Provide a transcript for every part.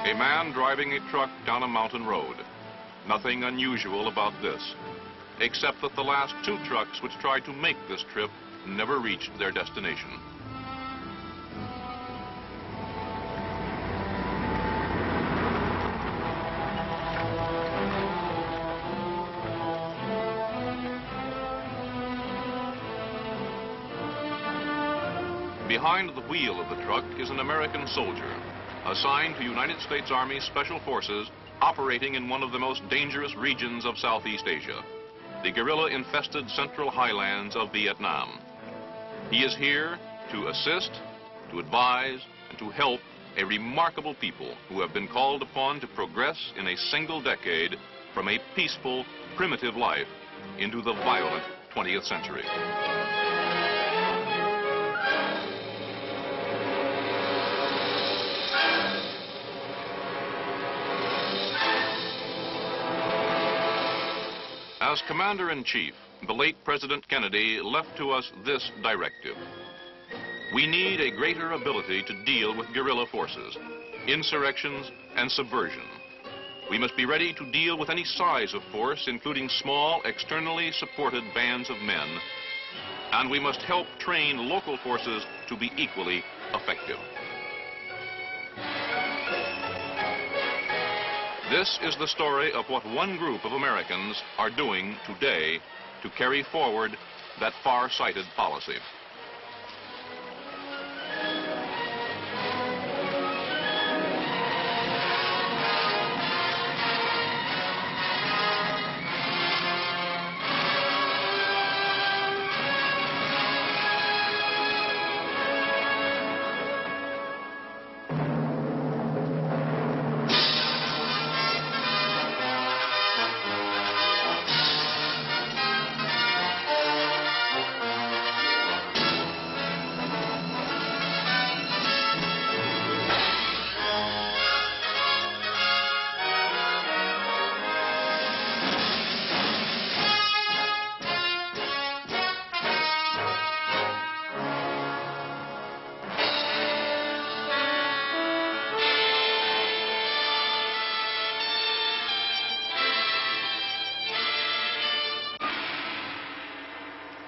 A man driving a truck down a mountain road. Nothing unusual about this, except that the last two trucks which tried to make this trip never reached their destination. Behind the wheel of the truck is an American soldier, assigned to United States Army Special Forces operating in one of the most dangerous regions of Southeast Asia, the guerrilla-infested central highlands of Vietnam. He is here to assist, to advise, and to help a remarkable people who have been called upon to progress in a single decade from a peaceful, primitive life into the violent 20th century. As Commander-in-Chief, the late President Kennedy left to us this directive. We need a greater ability to deal with guerrilla forces, insurrections, and subversion. We must be ready to deal with any size of force, including small, externally supported bands of men, and we must help train local forces to be equally effective. This is the story of what one group of Americans are doing today to carry forward that far-sighted policy.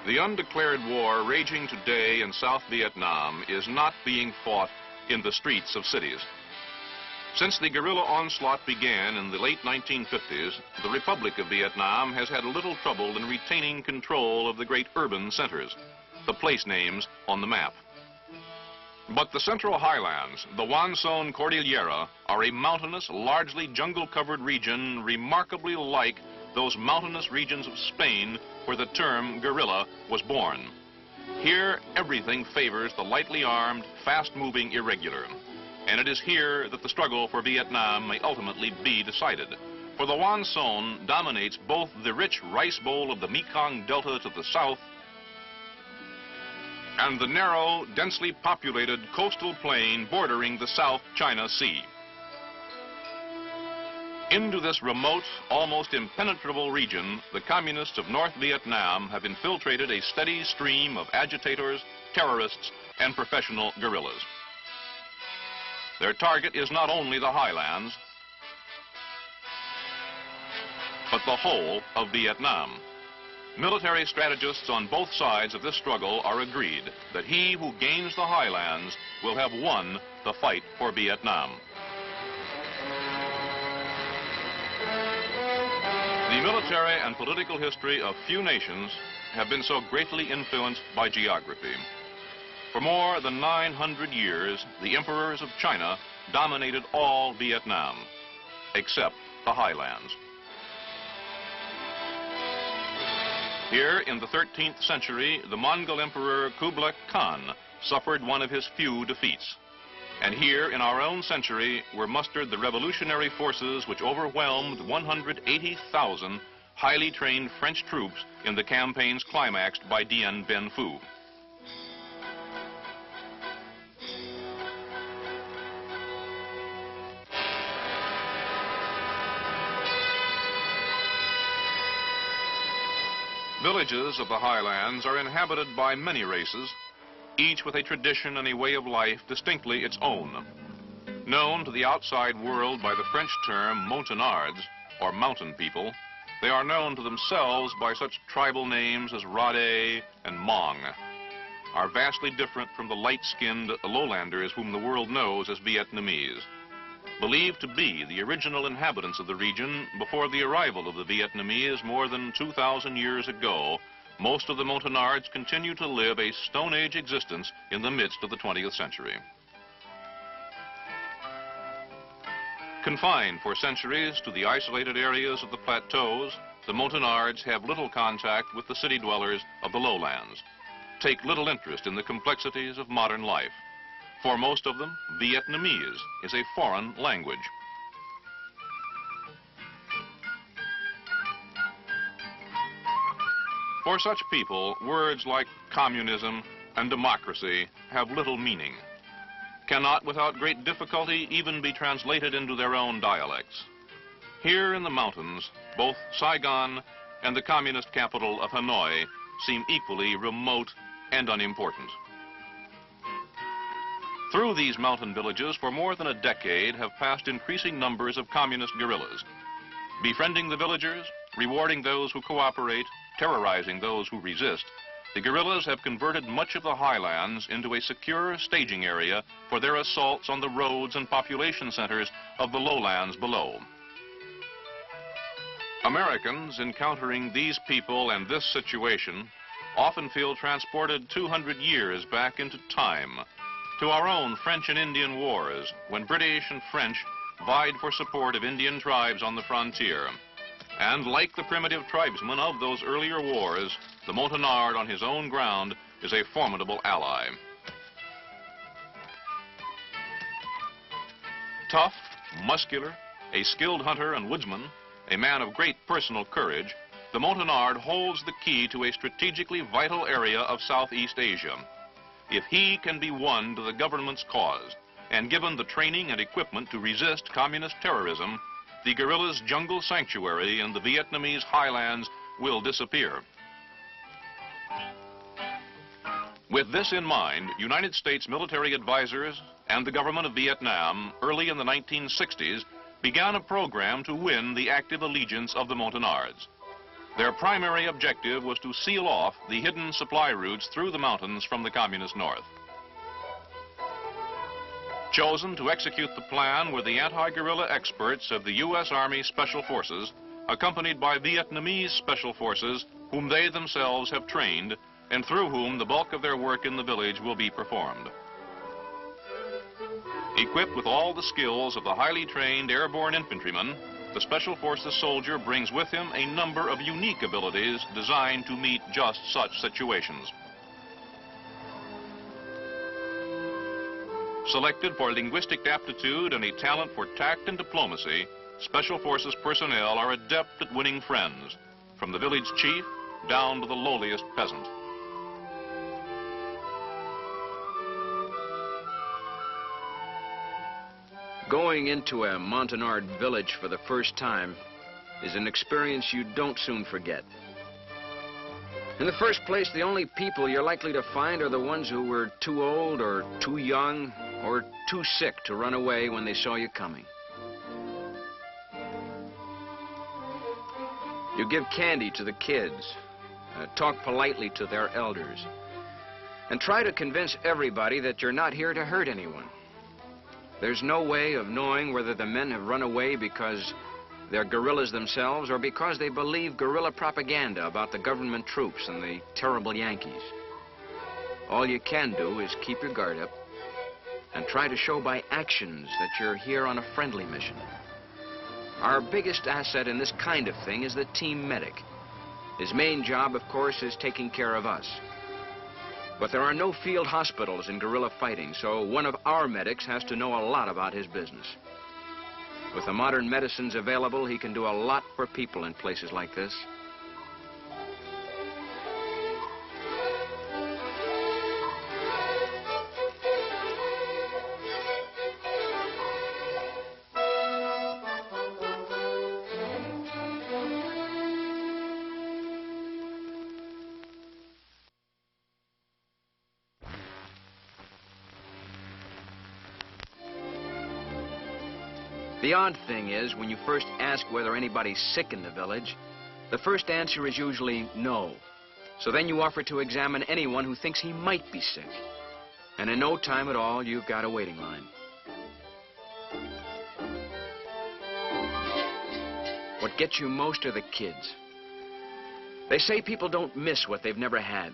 The undeclared war raging today in South Vietnam is not being fought in the streets of cities. Since the guerrilla onslaught began in the late 1950s, the Republic of Vietnam has had little trouble in retaining control of the great urban centers, the place names on the map. But the Central Highlands, the Viet Cong Cordillera, are a mountainous, largely jungle-covered region remarkably like those mountainous regions of Spain where the term guerrilla was born. Here, everything favors the lightly armed, fast-moving irregular. And it is here that the struggle for Vietnam may ultimately be decided. For the Viet Cong dominates both the rich rice bowl of the Mekong Delta to the south and the narrow, densely populated coastal plain bordering the South China Sea. Into this remote, almost impenetrable region, the communists of North Vietnam have infiltrated a steady stream of agitators, terrorists, and professional guerrillas. Their target is not only the highlands, but the whole of Vietnam. Military strategists on both sides of this struggle are agreed that he who gains the highlands will have won the fight for Vietnam. The military and political history of few nations have been so greatly influenced by geography. For more than 900 years, the emperors of China dominated all Vietnam, except the highlands. Here in the 13th century, the Mongol Emperor Kublai Khan suffered one of his few defeats. And here in our own century were mustered the revolutionary forces which overwhelmed 180,000 highly trained French troops in the campaigns climaxed by Dien Bien Phu. Villages of the highlands are inhabited by many races, each with a tradition and a way of life distinctly its own. Known to the outside world by the French term Montagnards, or mountain people, they are known to themselves by such tribal names as Rade and Mong, are vastly different from the light-skinned lowlanders whom the world knows as Vietnamese. Believed to be the original inhabitants of the region before the arrival of the Vietnamese more than 2,000 years ago, most of the Montagnards continue to live a Stone Age existence in the midst of the 20th century. Confined for centuries to the isolated areas of the plateaus, the Montagnards have little contact with the city dwellers of the lowlands, take little interest in the complexities of modern life. For most of them, Vietnamese is a foreign language. For such people, words like communism and democracy have little meaning, cannot without great difficulty even be translated into their own dialects. Here in the mountains, both Saigon and the communist capital of Hanoi seem equally remote and unimportant. Through these mountain villages for more than a decade have passed increasing numbers of communist guerrillas, befriending the villagers, rewarding those who cooperate, terrorizing those who resist. The guerrillas have converted much of the highlands into a secure staging area for their assaults on the roads and population centers of the lowlands below. Americans encountering these people and this situation often feel transported 200 years back into time, to our own French and Indian wars, when British and French vied for support of Indian tribes on the frontier. And like the primitive tribesmen of those earlier wars, the Montagnard on his own ground is a formidable ally. Tough, muscular, a skilled hunter and woodsman, a man of great personal courage, the Montagnard holds the key to a strategically vital area of Southeast Asia. If he can be won to the government's cause and given the training and equipment to resist communist terrorism, the guerrillas' jungle sanctuary in the Vietnamese highlands will disappear. With this in mind, United States military advisors and the government of Vietnam early in the 1960s began a program to win the active allegiance of the Montagnards. Their primary objective was to seal off the hidden supply routes through the mountains from the communist north. Chosen to execute the plan were the anti-guerrilla experts of the U.S. Army Special Forces, accompanied by Vietnamese Special Forces, whom they themselves have trained, and through whom the bulk of their work in the village will be performed. Equipped with all the skills of the highly trained airborne infantryman, the Special Forces soldier brings with him a number of unique abilities designed to meet just such situations. Selected for linguistic aptitude and a talent for tact and diplomacy, Special Forces personnel are adept at winning friends, from the village chief down to the lowliest peasant. Going into a Montagnard village for the first time is an experience you don't soon forget. In the first place, the only people you're likely to find are the ones who were too old or too young or too sick to run away when they saw you coming. You give candy to the kids, talk politely to their elders, and try to convince everybody that you're not here to hurt anyone. There's no way of knowing whether the men have run away because they're guerrillas themselves or because they believe guerrilla propaganda about the government troops and the terrible Yankees. All you can do is keep your guard up and try to show by actions that you're here on a friendly mission. Our biggest asset in this kind of thing is the team medic. His main job, of course, is taking care of us. But there are no field hospitals in guerrilla fighting, so one of our medics has to know a lot about his business. With the modern medicines available, he can do a lot for people in places like this. The odd thing is, when you first ask whether anybody's sick in the village, the first answer is usually no. So then you offer to examine anyone who thinks he might be sick. And in no time at all, you've got a waiting line. What gets you most are the kids. They say people don't miss what they've never had.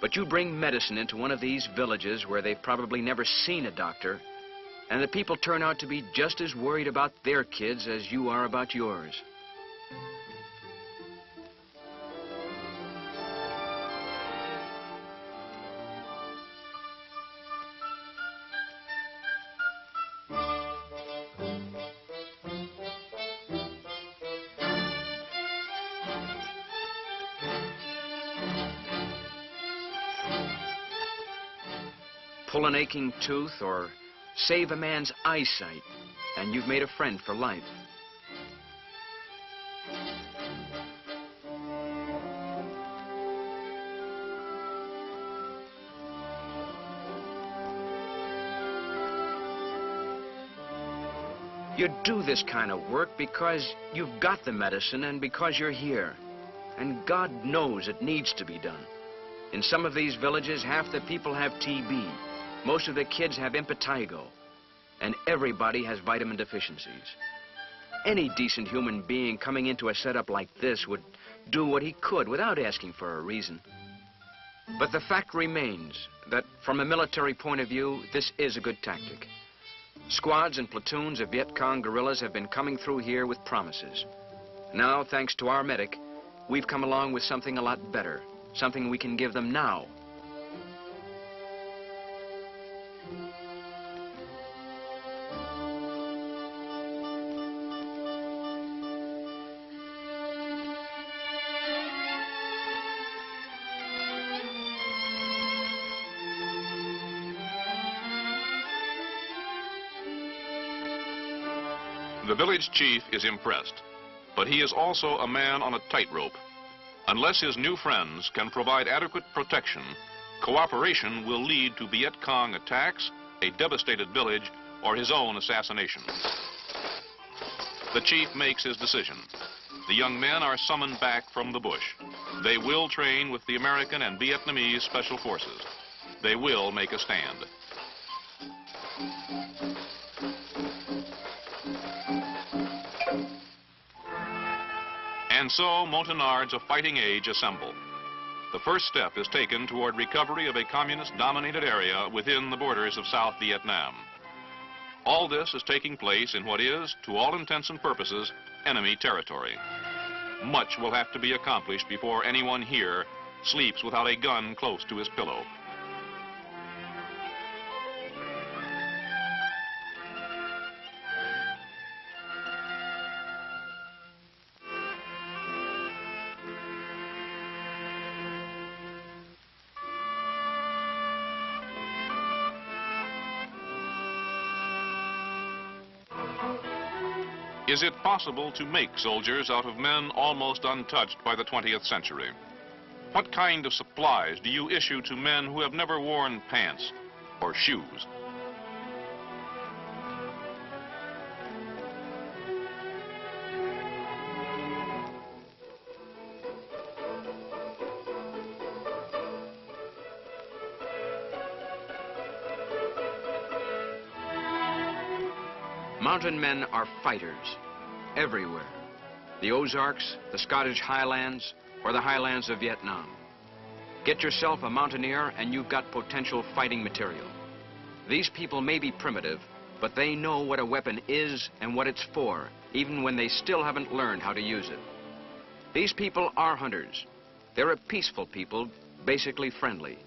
But you bring medicine into one of these villages where they've probably never seen a doctor, and the people turn out to be just as worried about their kids as you are about yours. Pull an aching tooth or save a man's eyesight, and you've made a friend for life. You do this kind of work because you've got the medicine and because you're here. And God knows it needs to be done. In some of these villages, half the people have TB. Most of the kids have impetigo, and everybody has vitamin deficiencies. Any decent human being coming into a setup like this would do what he could without asking for a reason. But the fact remains that from a military point of view, this is a good tactic. Squads and platoons of Viet Cong guerrillas have been coming through here with promises. Now, thanks to our medic, we've come along with something a lot better, something we can give them now. The village chief is impressed, but he is also a man on a tightrope. Unless his new friends can provide adequate protection, cooperation will lead to Viet Cong attacks, a devastated village, or his own assassination. The chief makes his decision. The young men are summoned back from the bush. They will train with the American and Vietnamese special forces. They will make a stand. And so Montagnards of fighting age assemble. The first step is taken toward recovery of a communist-dominated area within the borders of South Vietnam. All this is taking place in what is, to all intents and purposes, enemy territory. Much will have to be accomplished before anyone here sleeps without a gun close to his pillow. Is it possible to make soldiers out of men almost untouched by the 20th century? What kind of supplies do you issue to men who have never worn pants or shoes? Mountain men are fighters everywhere. The Ozarks, the Scottish highlands, or the highlands of Vietnam. Get yourself a mountaineer and you've got potential fighting material. These people may be primitive, but they know what a weapon is and what it's for, even when they still haven't learned how to use it. These people are hunters. They're a peaceful people, basically friendly.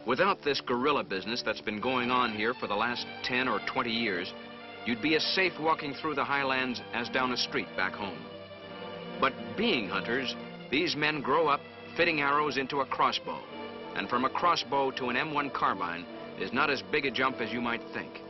Without this guerrilla business that's been going on here for the last 10 or 20 years, you'd be as safe walking through the highlands as down a street back home. But being hunters, these men grow up fitting arrows into a crossbow. And from a crossbow to an M1 carbine is not as big a jump as you might think.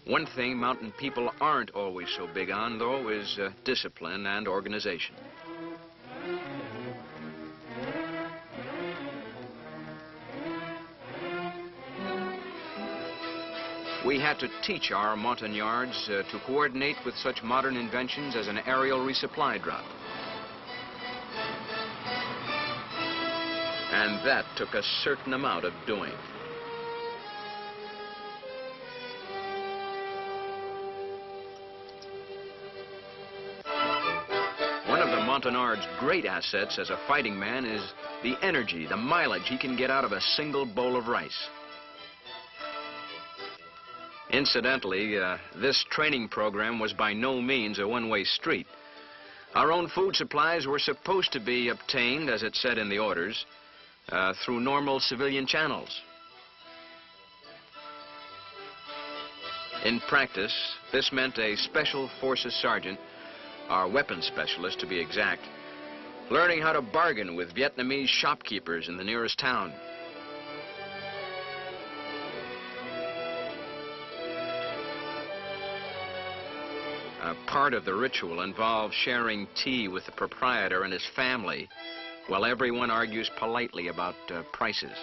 One thing mountain people aren't always so big on, though, is discipline and organization. we had to teach our Montagnards to coordinate with such modern inventions as an aerial resupply drop. And that took a certain amount of doing. One of the Montagnard's great assets as a fighting man is the energy, the mileage he can get out of a single bowl of rice. Incidentally, this training program was by no means a one-way street. Our own food supplies were supposed to be obtained, as it said in the orders, through normal civilian channels. In practice, this meant a Special Forces sergeant, our weapons specialist to be exact, learning how to bargain with Vietnamese shopkeepers in the nearest town. Part of the ritual involves sharing tea with the proprietor and his family while everyone argues politely about prices.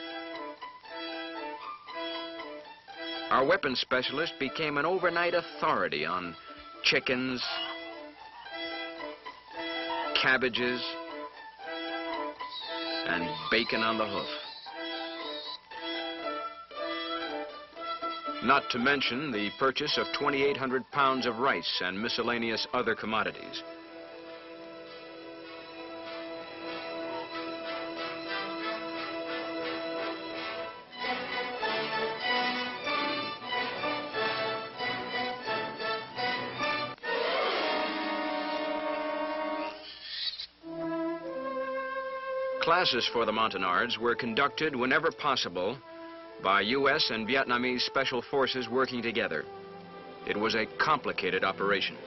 Our weapons specialist became an overnight authority on chickens, cabbages, and bacon on the hoof. Not to mention the purchase of 2,800 pounds of rice and miscellaneous other commodities. Classes for the Montagnards were conducted whenever possible by U.S. and Vietnamese special forces working together. It was a complicated operation.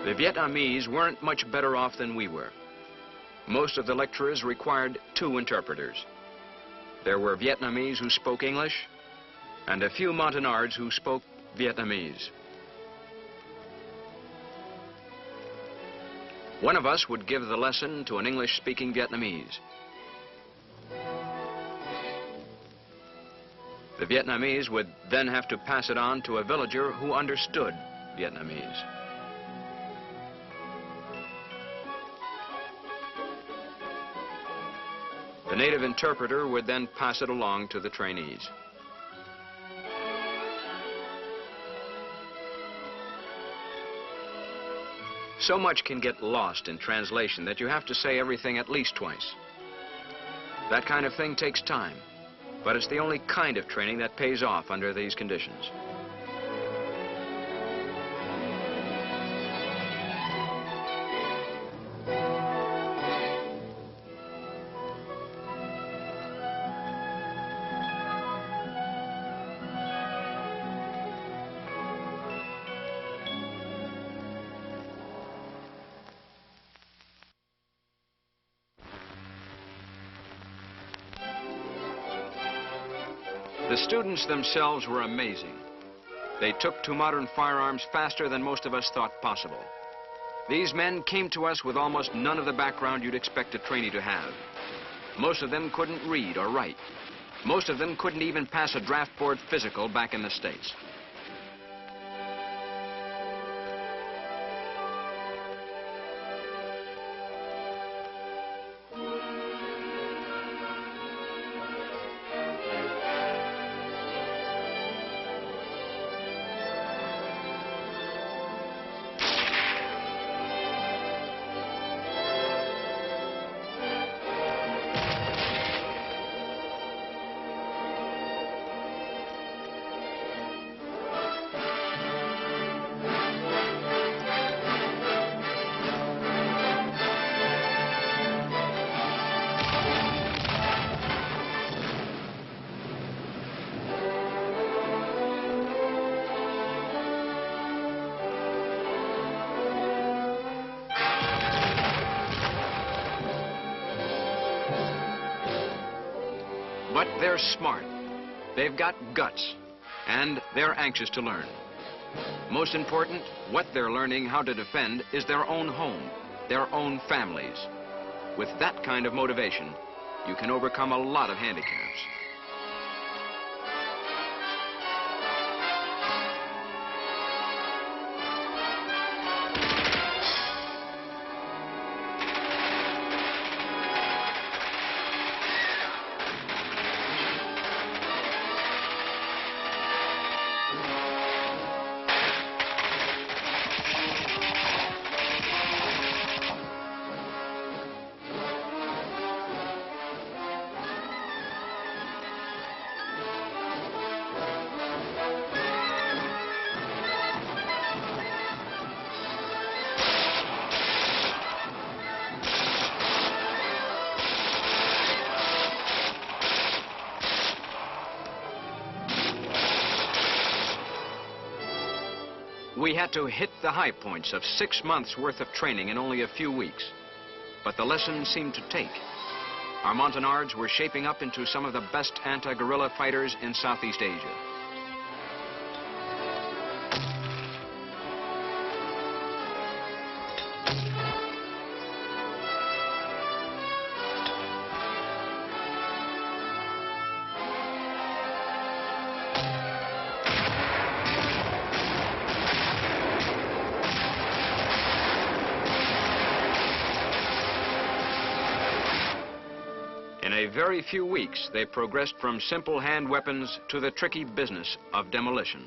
The Vietnamese weren't much better off than we were. Most of the lecturers required 2 interpreters. There were Vietnamese who spoke English and a few Montagnards who spoke Vietnamese. One of us would give the lesson to an English-speaking Vietnamese. The Vietnamese would then have to pass it on to a villager who understood Vietnamese. The native interpreter would then pass it along to the trainees. So much can get lost in translation that you have to say everything at least twice. That kind of thing takes time, but it's the only kind of training that pays off under these conditions. The students themselves were amazing. They took to modern firearms faster than most of us thought possible. These men came to us with almost none of the background you'd expect a trainee to have. Most of them couldn't read or write. Most of them couldn't even pass a draft board physical back in the States. But they're smart. They've got guts, and they're anxious to learn. Most important, what they're learning how to defend is their own home, their own families. With that kind of motivation, you can overcome a lot of handicaps. We had to hit the high points of 6 months' worth of training in only a few weeks. But the lesson seemed to take. Our Montagnards were shaping up into some of the best anti-guerrilla fighters in Southeast Asia. In a very few weeks, they progressed from simple hand weapons to the tricky business of demolition.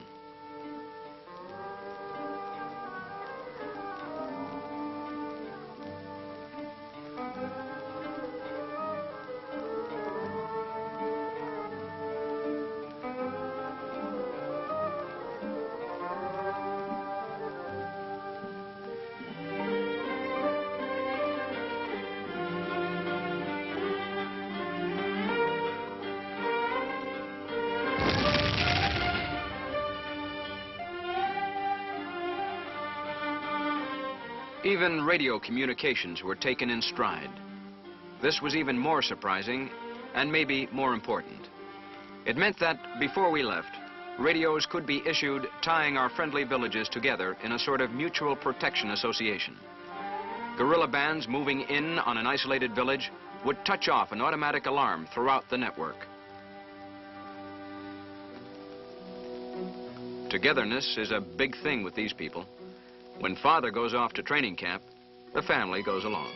Even radio communications were taken in stride. This was even more surprising and maybe more important. It meant that before we left, radios could be issued tying our friendly villages together in a sort of mutual protection association. Guerrilla bands moving in on an isolated village would touch off an automatic alarm throughout the network. Togetherness is a big thing with these people. When father goes off to training camp, the family goes along.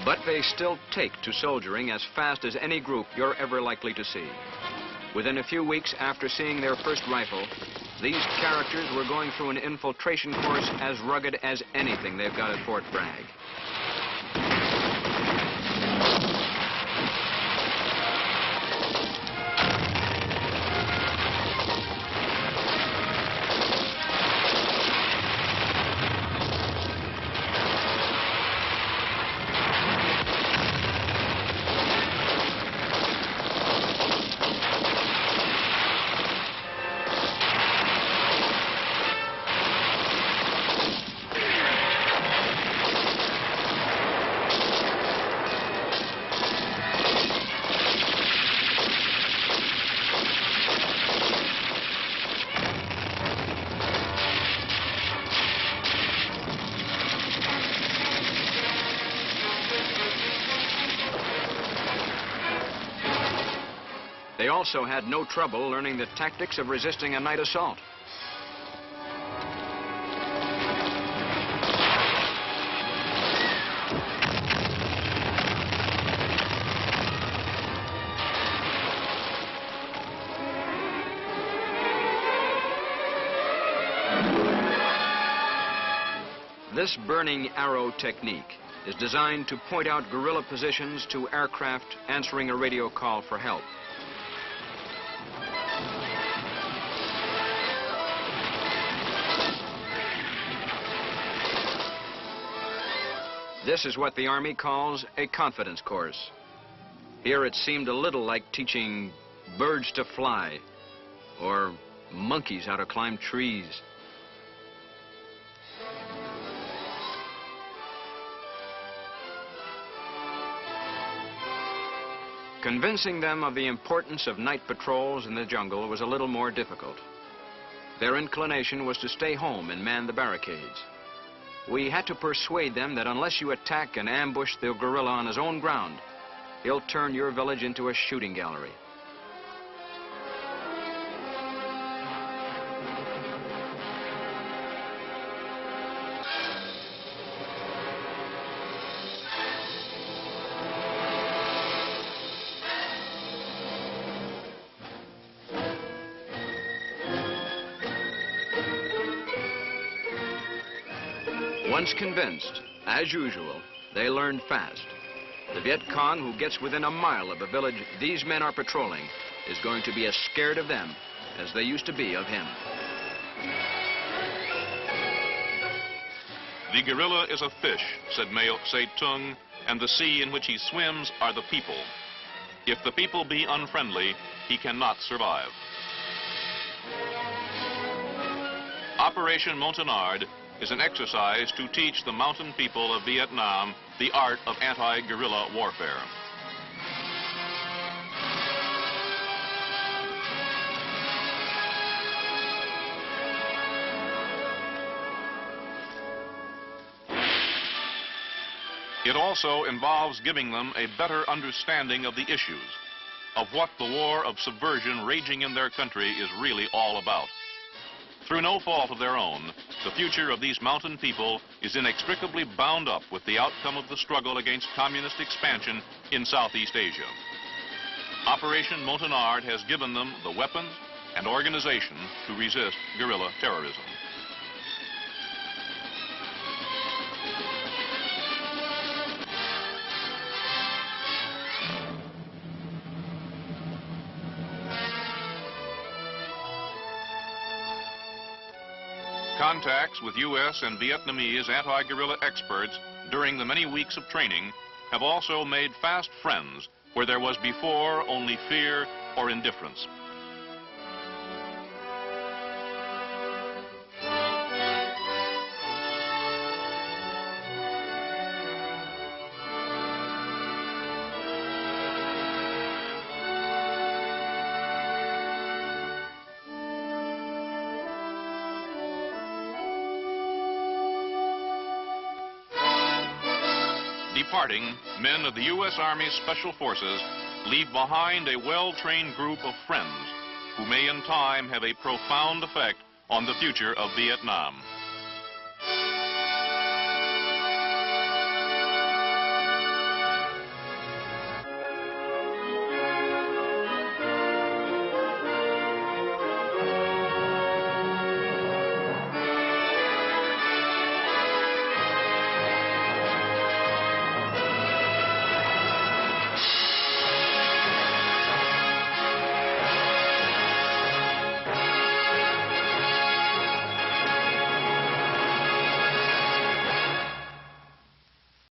But they still take to soldiering as fast as any group you're ever likely to see. Within a few weeks after seeing their first rifle, these characters were going through an infiltration course as rugged as anything they've got at Fort Bragg. They also had no trouble learning the tactics of resisting a night assault. This burning arrow technique is designed to point out guerrilla positions to aircraft answering a radio call for help. This is what the Army calls a confidence course. Here it seemed a little like teaching birds to fly or monkeys how to climb trees. Convincing them of the importance of night patrols in the jungle was a little more difficult. Their inclination was to stay home and man the barricades. We had to persuade them that unless you attack and ambush the guerrilla on his own ground, he'll turn your village into a shooting gallery. Once convinced, as usual, They learn fast. The Viet Cong who gets within a mile of a village these men are patrolling is going to be as scared of them as they used to be of him. The guerrilla is a fish, said Mao Zedong, and the sea in which he swims are the people. If the people be unfriendly, he cannot survive. Operation Montagnard is an exercise to teach the mountain people of Vietnam the art of anti-guerrilla warfare. It also involves giving them a better understanding of the issues, of what the war of subversion raging in their country is really all about. Through no fault of their own, the future of these mountain people is inextricably bound up with the outcome of the struggle against communist expansion in Southeast Asia. Operation Montagnard has given them the weapons and organization to resist guerrilla terrorism. Contacts with U.S. and Vietnamese anti-guerrilla experts during the many weeks of training have also made fast friends where there was before only fear or indifference. Departing, men of the U.S. Army Special Forces leave behind a well-trained group of friends who may in time have a profound effect on the future of Vietnam.